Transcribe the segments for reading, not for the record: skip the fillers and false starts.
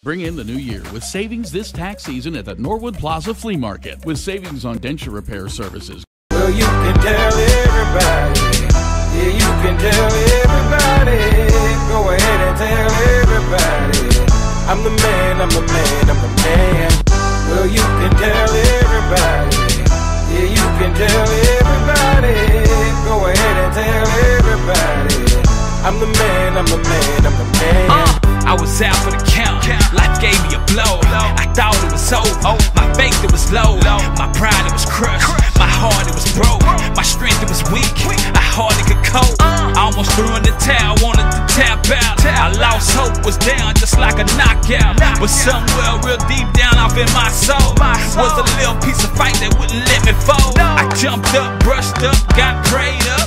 Bring in the new year with savings this tax season at the Norwood Plaza Flea Market with savings on denture repair services. Well, you can tell everybody. Yeah, you can tell everybody. Go ahead and tell everybody. I'm the man, I'm the man, I'm the man. Well, you can tell everybody. Yeah, you can tell everybody. Go ahead and tell everybody. I'm the man, I'm the man, I'm the man. I was out for the count. Life gave me a blow. I thought it was over. My faith, it was low. My pride, it was crushed. My heart, it was broke. My strength, it was weak. I hardly could cope. I almost threw in the towel, wanted to tap out. I lost hope, was down just like a knockout. But somewhere real deep down off in my soul was a little piece of fight that wouldn't let me fall. I jumped up, brushed up, got prayed up.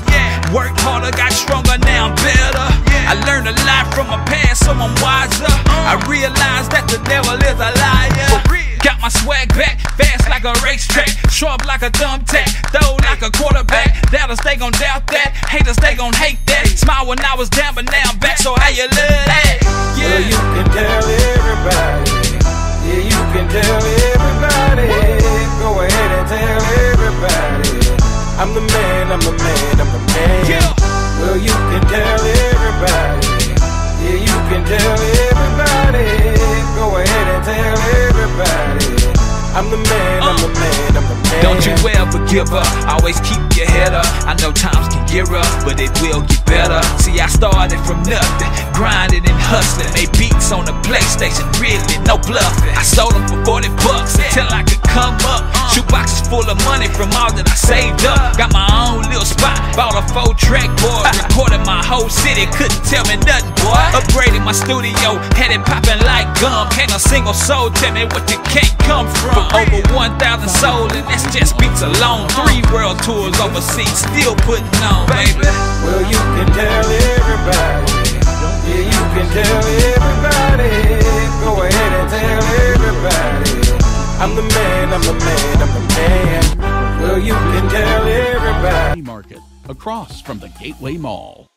Worked harder, got stronger, now I'm better. I learned a lot from my past, so I'm wiser. I realized that the devil is a liar. Got my swag back, fast like a racetrack, sharp like a thumbtack, throw like a quarterback. Doubters, they gon' doubt that. Haters, they gon' hate that. Smile when I was down, but now I'm back, so how you love that? Yeah. Well, you can tell everybody. Yeah, you can tell everybody. Go ahead and tell everybody. I'm the man, I'm the man, I'm the man. Yeah. Well, you can tell everybody. Yeah, you can tell everybody. Go ahead and tell everybody. I'm the man, I'm the man, I'm the man. Don't you ever give up, always keep your head up. I know times can get rough, but it will get better. See, I started from nothing, grinding and hustling. Made beats on the PlayStation, really, no bluffing. I sold them for $40 until I could come up. Shoeboxes full of money from all that I saved up. Got my own little spot, bought a 4-track board. Recorded my whole city, couldn't tell me nothing, boy. Upgraded my studio, had it popping like gum. Can't a single soul tell me what you can't come from. Over 1,000 sold, and that's just beats alone. 3 world tours overseas, still putting on, baby. Well, you can tell everybody. Yeah, you can tell everybody. Go ahead and tell everybody. I'm the man, I'm the man, I'm the man. Well, you can tell everybody. Flea Market across from the Gateway Mall.